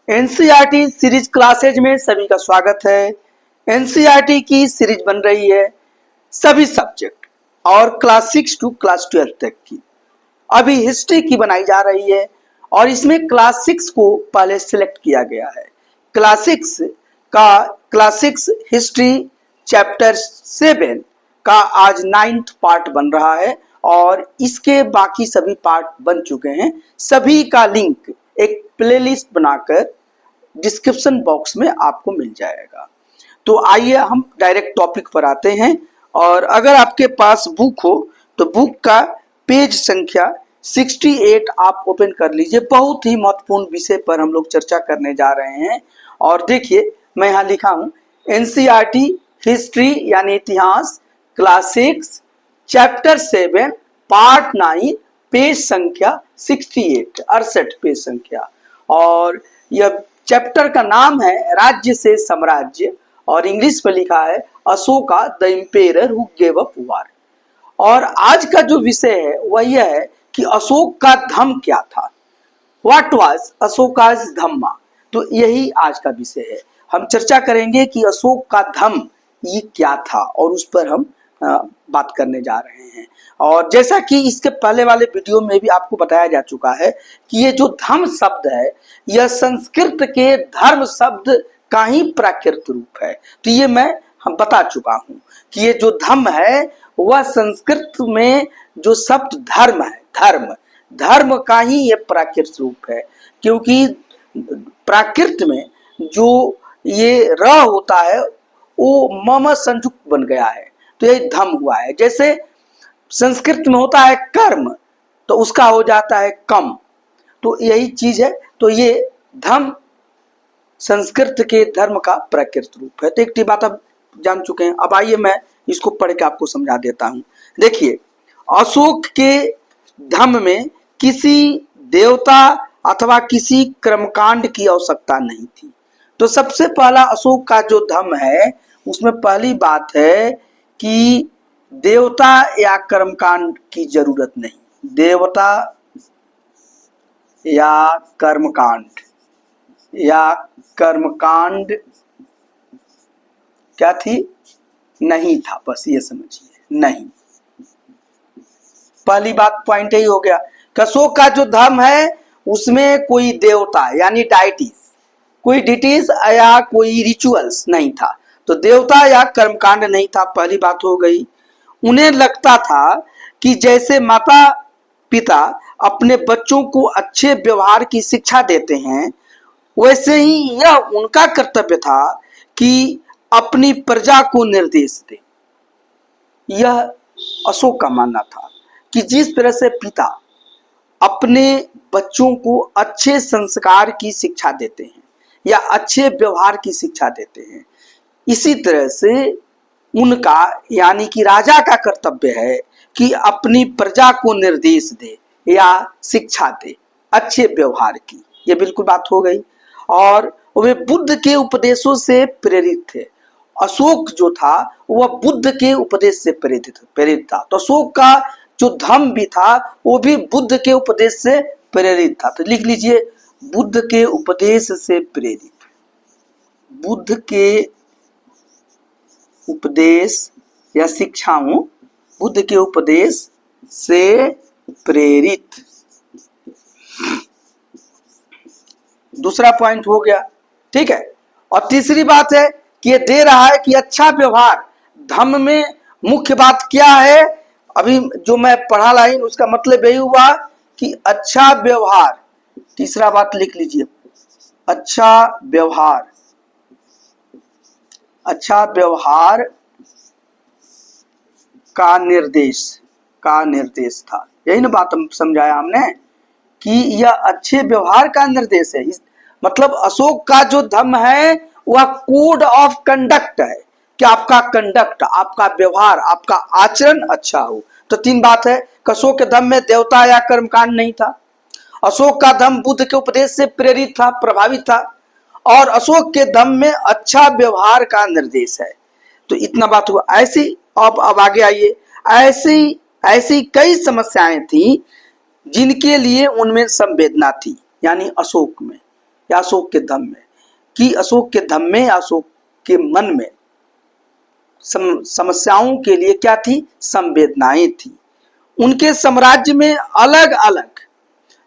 NCERT series classes में सभी का स्वागत है। एनसीईआरटी की सीरीज बन रही है सभी सब्जेक्ट और क्लास 6 टू क्लास 12 तक की। अभी हिस्ट्री की बनाई जा रही है और इसमें क्लास 6 को पहले सिलेक्ट किया गया है। क्लास 6 हिस्ट्री चैप्टर 7 का आज 9th पार्ट बन रहा है और इसके बाकी सभी पार्ट बन चुके हैं। सभी का लिंक एक प्लेलिस्ट बनाकर डिस्क्रिप्शन बॉक्स में आपको मिल जाएगा। तो आइए हम डायरेक्ट टॉपिक पर आते हैं। और अगर आपके पास बुक हो तो बुक का पेज संख्या 68 आप ओपन कर लीजिए। बहुत ही महत्वपूर्ण विषय पर हम लोग चर्चा करने जा रहे हैं। और देखिए मैं यहाँ लिखा हूँ एनसीईआरटी हिस्ट्री यानी इतिहास क्लास 6 चैप्टर 7 पार्ट 9 पेज संख्या 68 पेज संख्या। और यह चैप्टर का नाम है राज्य से साम्राज्य और इंग्लिश में लिखा है Ashoka the emperor who gave up war. और आज का जो विषय है वह यह है कि अशोक का धम्म क्या था। व्हाट वाज अशोकास धम्मा। तो यही आज का विषय है। हम चर्चा करेंगे कि अशोक का धम्म ये क्या था और उस पर हम बात करने जा रहे हैं। और जैसा कि इसके पहले वाले वीडियो में भी आपको बताया जा चुका है कि ये जो धम्म शब्द है यह संस्कृत के धर्म शब्द का ही प्राकृत रूप है। तो ये हम बता चुका हूं कि ये जो धम्म है वह संस्कृत में जो शब्द धर्म है, धर्म का ही ये प्राकृत रूप है। क्योंकि प्राकृत में जो ये र होता है वो मम संयुक्त बन गया है तो ये धम्म हुआ है। जैसे संस्कृत में होता है कर्म तो उसका हो जाता है कम, तो यही चीज है। तो ये धम्म संस्कृत के धर्म का प्राकृत रूप है। तो एक बात आप जान चुके हैं। अब आइए मैं इसको पढ़ के आपको समझा देता हूं। देखिए अशोक के धम्म में किसी देवता अथवा किसी कर्मकांड की आवश्यकता नहीं थी। तो सबसे पहला अशोक का जो धम्म है उसमें पहली बात है कि देवता या कर्मकांड की जरूरत नहीं। देवता या कर्मकांड क्या थी, नहीं था। बस ये समझिए, नहीं। पहली बात पॉइंट यही हो गया। अशोक का जो धर्म है उसमें कोई देवता यानी कोई डिटीज या कोई रिचुअल्स नहीं था। तो देवता या कर्मकांड नहीं था, पहली बात हो गई। उन्हें लगता था कि जैसे माता पिता अपने बच्चों को अच्छे व्यवहार की शिक्षा देते हैं वैसे ही यह उनका कर्तव्य था कि अपनी प्रजा को निर्देश दे। यह अशोक का मानना था कि जिस तरह से पिता अपने बच्चों को अच्छे संस्कार की शिक्षा देते हैं या अच्छे व्यवहार की शिक्षा देते हैं, इसी तरह से उनका यानी कि राजा का कर्तव्य है कि अपनी प्रजा को निर्देश दे या शिक्षा दे अच्छे व्यवहार की। ये बिल्कुल बात हो गई। और वे बुद्ध के उपदेशों से प्रेरित थे। अशोक जो था वह बुद्ध के उपदेश से प्रेरित था। तो अशोक का जो धम्म भी था वो भी बुद्ध के उपदेश से प्रेरित था। तो लिख लीजिए बुद्ध के उपदेश से प्रेरित। बुद्ध के उपदेश या शिक्षाओं बुद्ध के उपदेश से प्रेरित। दूसरा पॉइंट हो गया, ठीक है। और तीसरी बात है कि ये दे रहा है कि अच्छा व्यवहार धम्म में मुख्य बात क्या है। अभी जो मैं पढ़ा लाइन उसका मतलब यही हुआ कि अच्छा व्यवहार। तीसरा बात लिख लीजिए, अच्छा व्यवहार का निर्देश था। यही ना बात हम समझाया हमने कि यह अच्छे व्यवहार का निर्देश है। मतलब अशोक का जो धम्म है वह कोड ऑफ कंडक्ट है कि आपका कंडक्ट, आपका व्यवहार, आपका आचरण अच्छा हो। तो तीन बात है, अशोक के धम्म में देवता या कर्मकांड नहीं था। अशोक का धम्म बुद्ध के उपदेश से प्रेरित था, प्रभावित था। और अशोक के धम्म में अच्छा व्यवहार का निर्देश है। तो इतना बात हुआ। ऐसी अब आगे आइए। ऐसी कई समस्याएं थी जिनके लिए उनमें संवेदना थी, यानी अशोक में या अशोक के धम्म में, कि अशोक के धम्म में, अशोक के मन में समस्याओं के लिए क्या थी, संवेदनाएं थी। उनके साम्राज्य में अलग अलग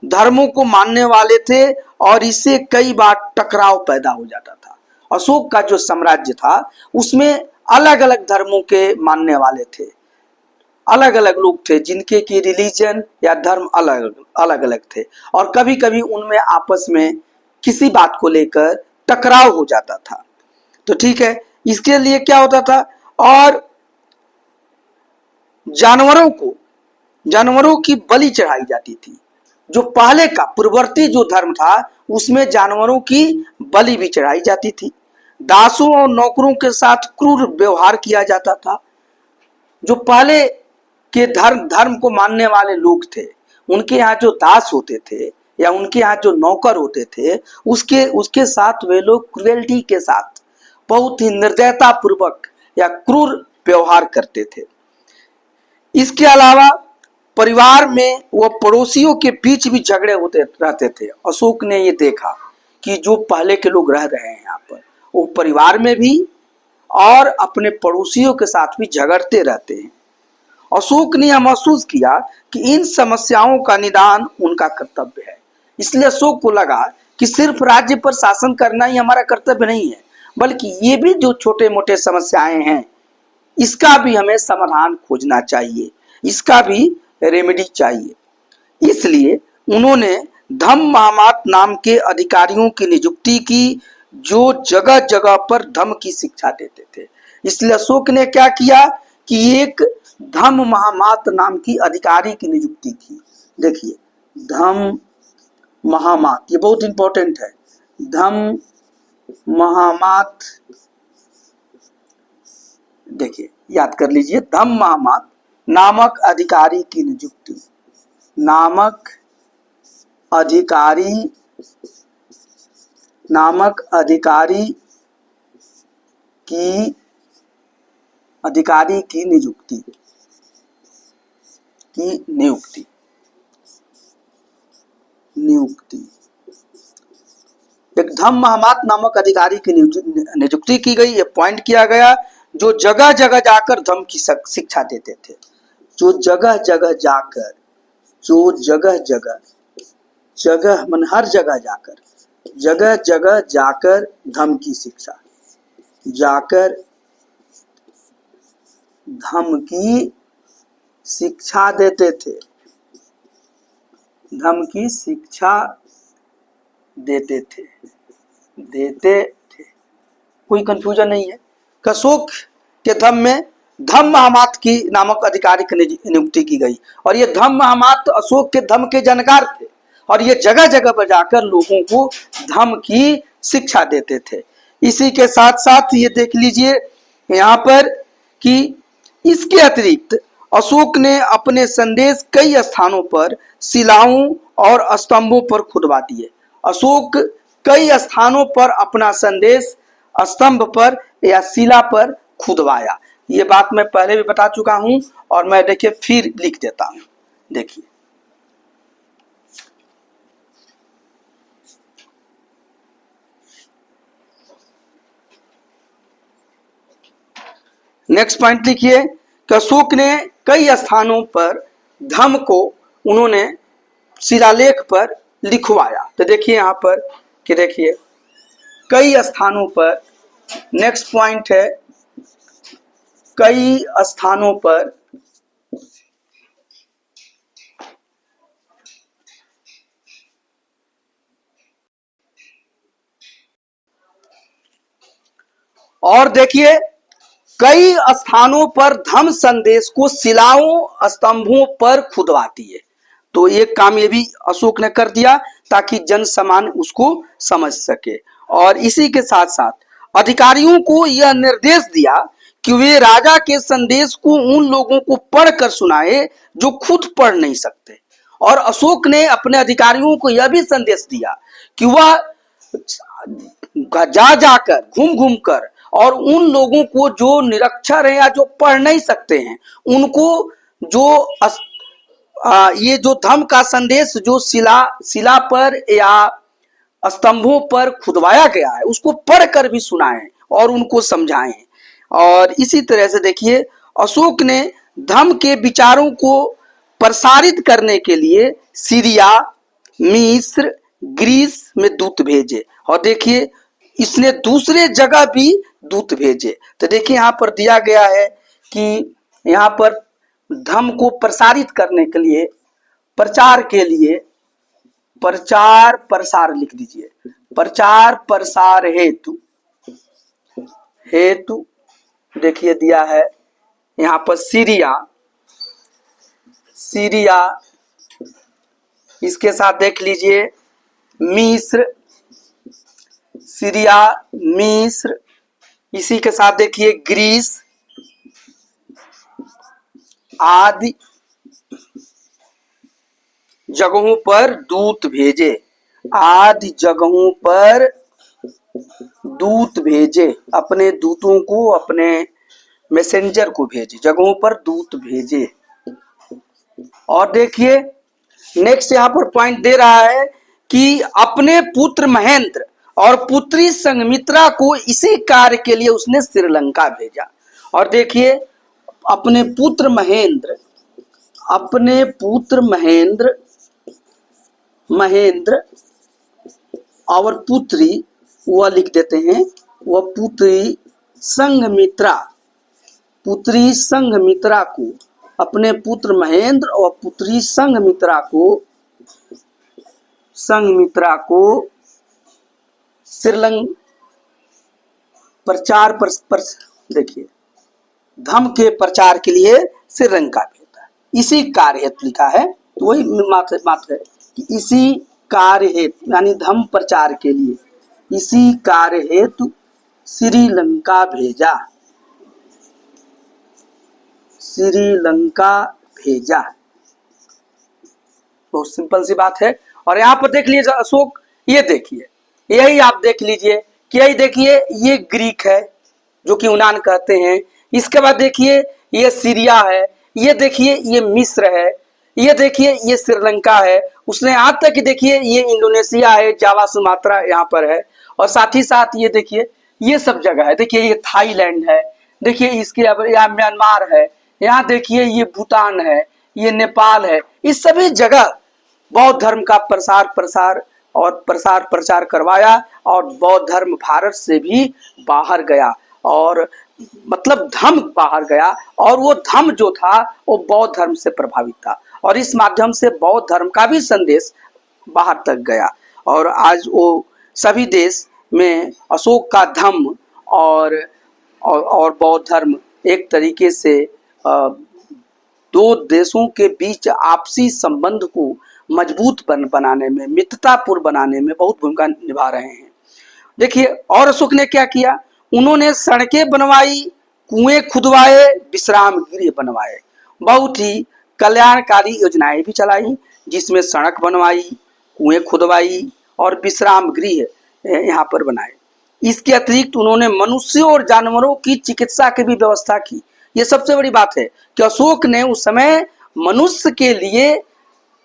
धर्मों को मानने वाले थे और इससे कई बार टकराव पैदा हो जाता था। अशोक का जो साम्राज्य था उसमें अलग अलग धर्मों के मानने वाले थे, अलग अलग लोग थे जिनके की रिलीजन या धर्म अलग अलग अलग थे, और कभी कभी उनमें आपस में किसी बात को लेकर टकराव हो जाता था। तो ठीक है, इसके लिए क्या होता था, और जानवरों की बलि चढ़ाई जाती थी। जो पहले का पूर्ववर्ती जो धर्म था उसमें जानवरों की बलि भी चढ़ाई जाती थी। दासों और नौकरों के साथ क्रूर व्यवहार किया जाता था। जो पहले के धर्म को मानने वाले लोग थे, उनके यहाँ जो दास होते थे या उनके यहाँ जो नौकर होते थे, उसके साथ वे लोग क्रुएल्टी के साथ बहुत ही निर्दयता पूर्वक या क्रूर व्यवहार करते थे। इसके अलावा परिवार में व पड़ोसियों के बीच भी झगड़े होते रहते थे। अशोक ने ये देखा कि जो पहले के लोग रह रहे हैं यहाँ पर, वो परिवार में भी और अपने पड़ोसियों के साथ भी झगड़ते रहते हैं। अशोक ने यह महसूस किया कि इन समस्याओं का निदान उनका कर्तव्य है। इसलिए अशोक को लगा कि सिर्फ राज्य पर शासन करना ही हमारा कर्तव्य नहीं है, बल्कि ये भी जो छोटे मोटे समस्याएं हैं इसका भी हमें समाधान खोजना चाहिए, इसका भी रेमेडी चाहिए। इसलिए उन्होंने धम्म महामात नाम के अधिकारियों की नियुक्ति की जो जगह जगह पर धम्म की शिक्षा देते थे। इसलिए अशोक ने क्या किया कि एक धम्म महामात नाम की अधिकारी की नियुक्ति की। देखिए, धम्म महामात, ये बहुत इंपॉर्टेंट है। धम्म महामात, देखिए याद कर लीजिए, धम्म महामात नामक अधिकारी की नियुक्ति, नामक अधिकारी की नियुक्ति एक धम्म महामात नामक अधिकारी की नियुक्ति की गई। ये पॉइंट किया गया, जो जगह जगह जाकर धम्म की शिक्षा देते थे। जो जगह जगह मन हर जगह जाकर धम्म की शिक्षा देते थे। कोई कंफ्यूजन नहीं है। अशोक के धम्म में धम्म महामात की नामक अधिकारी की नियुक्ति की गई, और ये धम्म महामात अशोक के धम्म के जानकार थे, और ये जगह जगह पर जाकर लोगों को धम्म की शिक्षा देते थे। इसी के साथ साथ ये देख लीजिए यहाँ पर कि इसके अतिरिक्त अशोक ने अपने संदेश कई स्थानों पर शिलाओं और स्तंभों पर खुदवा दिए। अशोक कई स्थानों पर अपना संदेश स्तंभ पर या शिला पर खुदवाया। ये बात मैं पहले भी बता चुका हूं, और मैं देखिए फिर लिख देता हूं। देखिए, नेक्स्ट पॉइंट लिखिए कि अशोक ने कई स्थानों पर धम्म को उन्होंने शिलालेख पर लिखवाया। तो देखिए यहाँ पर कि देखिए कई स्थानों पर, नेक्स्ट पॉइंट है कई स्थानों पर और देखिए कई स्थानों पर धम्म संदेश को शिलाओं स्तंभों पर खुदवाती है। तो ये काम ये भी अशोक ने कर दिया ताकि जन सामान्य उसको समझ सके। और इसी के साथ साथ अधिकारियों को यह निर्देश दिया कि वे राजा के संदेश को उन लोगों को पढ़कर सुनाए जो खुद पढ़ नहीं सकते। और अशोक ने अपने अधिकारियों को यह भी संदेश दिया कि वह जाकर घूम कर और उन लोगों को जो निरक्षर हैं या जो पढ़ नहीं सकते हैं, उनको जो ये जो धम्म का संदेश जो शिला पर या स्तंभों पर खुदवाया गया है उसको पढ़कर भी सुनाएं और उनको समझाएं। और इसी तरह से देखिए अशोक ने धम्म के विचारों को प्रसारित करने के लिए सीरिया, मिस्र, ग्रीस में दूत भेजे। और देखिए इसने दूसरे जगह भी दूत भेजे। तो देखिए यहाँ पर दिया गया है कि यहाँ पर धम्म को प्रसारित करने के लिए, प्रचार के लिए, प्रचार प्रसार लिख दीजिए, प्रचार प्रसार हेतु, हेतु देखिए दिया है यहाँ पर सीरिया, सीरिया, इसके साथ देख लीजिए मिस्र, सीरिया, मिस्र, इसी के साथ देखिए ग्रीस आदि जगहों पर दूत भेजे, आदि जगहों पर दूत भेजे, अपने दूतों को, अपने मैसेंजर को भेजे, जगहों पर दूत भेजे। और देखिए नेक्स्ट यहाँ पर पॉइंट दे रहा है कि अपने पुत्र महेंद्र और पुत्री संघमित्रा को इसी कार्य के लिए उसने श्रीलंका भेजा। और देखिए अपने पुत्र महेंद्र, अपने पुत्र महेंद्र, महेंद्र और पुत्री वह लिख देते हैं, वह पुत्री संघमित्रा, पुत्री संघमित्रा को, अपने पुत्र महेंद्र और पुत्री संघमित्रा को, संघमित्रा को श्रीलंका प्रचार पर देखिए धम्म के प्रचार के लिए श्रीलंका भेजा। इसी कार्य हेतु लिखा है, तो वही मात्र है कि इसी कार्य हेतु यानी धम्म प्रचार के लिए इसी कार्य हेतु श्रीलंका भेजा, श्रीलंका भेजा। बहुत सिंपल सी बात है। और यहाँ पर देख लीजिए अशोक, ये देखिए यही आप देख लीजिए कि यही देखिए ये ग्रीक है जो कि यूनान कहते हैं। इसके बाद देखिए ये सीरिया है, ये देखिए ये मिस्र है, ये देखिए ये श्रीलंका है। उसने यहाँ तक देखिए ये इंडोनेशिया है, जावा सुमात्रा यहाँ पर है। और साथ ही साथ ये देखिए ये सब जगह है, देखिए ये थाईलैंड है, देखिए इसके यहाँ म्यांमार है, यहाँ देखिए ये भूटान है, ये नेपाल है। इस सभी जगह बौद्ध धर्म का प्रसार प्रचार करवाया और बौद्ध धर्म भारत से भी बाहर गया। और मतलब धम्म बाहर गया और वो धम्म जो था वो बौद्ध धर्म से प्रभावित था और इस माध्यम से बौद्ध धर्म का भी संदेश बाहर तक गया। और आज वो सभी देश में अशोक का धम्म और बौद्ध धर्म एक तरीके से दो देशों के बीच आपसी संबंध को मजबूत बनाने में, मित्रतापूर्ण बनाने में बहुत भूमिका निभा रहे हैं। देखिए और अशोक ने क्या किया, उन्होंने सड़कें बनवाई, कुएं खुदवाए, विश्राम गृह बनवाए, बहुत ही कल्याणकारी योजनाएं भी चलाई जिसमें सड़क बनवाई, कुएं खुदवाई और विश्राम गृह यहाँ पर बनाए। इसके अतिरिक्त उन्होंने मनुष्यों और जानवरों की चिकित्सा की भी व्यवस्था की। ये सबसे बड़ी बात है कि अशोक ने उस समय मनुष्य के लिए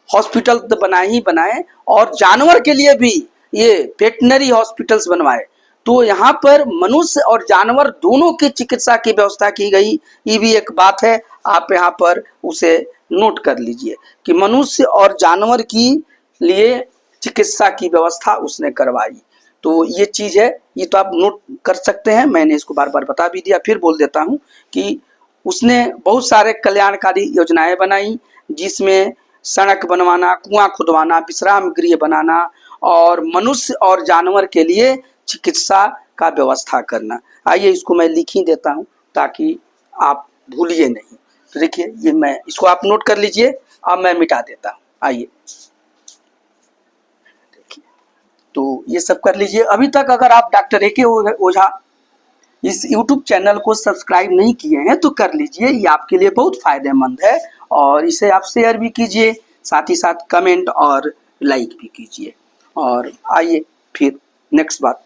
हॉस्पिटल तो बनाए ही बनाए और जानवर के लिए भी ये वेटनरी हॉस्पिटल्स बनवाए। तो यहाँ पर मनुष्य और जानवर दोनों की चिकित्सा की व्यवस्था की गई। ये भी एक बात है, आप यहाँ पर उसे नोट कर लीजिए कि मनुष्य और जानवर की लिए चिकित्सा की व्यवस्था उसने करवाई। तो ये चीज़ है, ये तो आप नोट कर सकते हैं, मैंने इसको बार बार बता भी दिया, फिर बोल देता हूँ कि उसने बहुत सारे कल्याणकारी योजनाएं बनाई जिसमें सड़क बनवाना, कुआं खुदवाना, विश्राम गृह बनाना और मनुष्य और जानवर के लिए चिकित्सा का व्यवस्था करना। आइए इसको मैं लिख ही देता हूँ ताकि आप भूलिए नहीं। तो देखिए ये मैं इसको आप नोट कर लीजिए, अब मैं मिटा देता हूँ। आइए देखिए, तो ये सब कर लीजिए। अभी तक अगर आप डॉक्टर ए के ओझा इस YouTube चैनल को सब्सक्राइब नहीं किए हैं तो कर लीजिए, ये आपके लिए बहुत फायदेमंद है और इसे आप शेयर भी कीजिए, साथ ही साथ कमेंट और लाइक भी कीजिए। और आइए फिर नेक्स्ट बात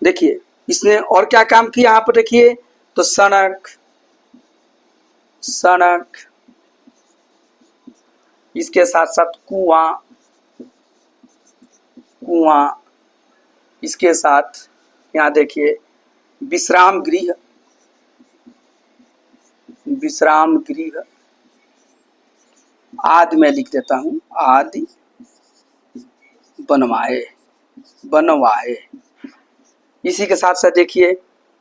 देखिए इसने और क्या काम किया यहाँ पर देखिए, तो सड़क, सड़क, इसके साथ साथ कुआं, कुआं, इसके साथ यहाँ देखिए विश्राम गृह, विश्राम गृह आदि मैं लिख देता हूँ, आदि बनवाए, बनवाए। इसी के साथ साथ देखिए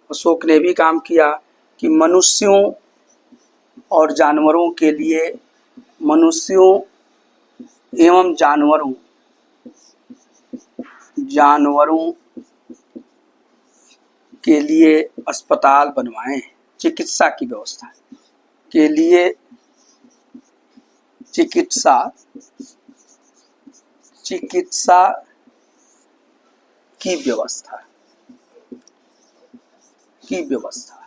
अशोक ने भी काम किया कि मनुष्यों और जानवरों के लिए, मनुष्यों एवं जानवरों, जानवरों के लिए अस्पताल बनवाएं, चिकित्सा की व्यवस्था के लिए, चिकित्सा, चिकित्सा की व्यवस्था, की व्यवस्था।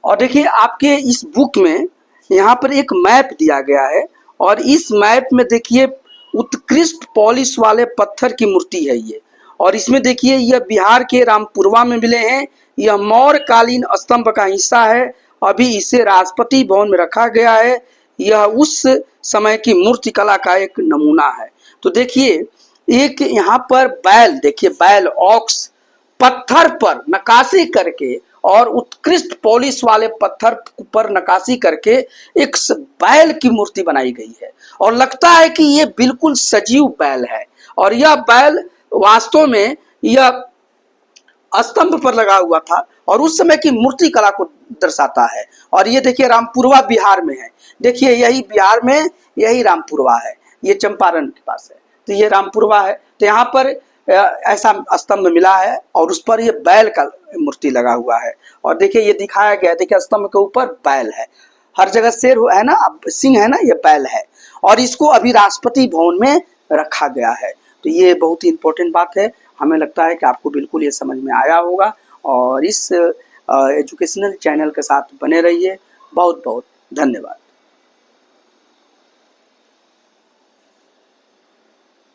और देखिए आपके इस बुक में यहाँ पर एक मैप दिया गया है और इस मैप में देखिए उत्कृष्ट पॉलिश वाले पत्थर की मूर्ति है ये, और इसमें देखिए यह बिहार के रामपुरवा में मिले हैं। यह मौर्य कालीन स्तंभ का हिस्सा है, अभी इसे राष्ट्रपति भवन में रखा गया है। यह उस समय की मूर्ति कला का एक नमूना है। तो देखिए एक यहाँ पर बैल, देखिए बैल ऑक्स पत्थर पर नक्काशी करके और उत्कृष्ट पॉलिश वाले पत्थर पर नक्काशी करके एक बैल की मूर्ति बनाई गई है और लगता है कि ये बिल्कुल सजीव बैल है। और यह बैल वास्तव में यह स्तंभ पर लगा हुआ था और उस समय की मूर्ति कला को दर्शाता है। और ये देखिए रामपुरवा बिहार में है, देखिए यही बिहार में यही रामपुरवा है, ये चंपारण के पास है, तो ये रामपुरवा है। तो यहाँ पर ऐसा स्तंभ मिला है और उस पर ये बैल का मूर्ति लगा हुआ है और देखिए ये दिखाया गया है, देखिए स्तंभ के ऊपर बैल है, हर जगह शेर है ना, अब सिंह है ना, ये बैल है और इसको अभी राष्ट्रपति भवन में रखा गया है। तो ये बहुत ही इंपॉर्टेंट बात है, हमें लगता है कि आपको बिल्कुल ये समझ में आया होगा और इस एजुकेशनल चैनल के साथ बने रहिए। बहुत बहुत धन्यवाद।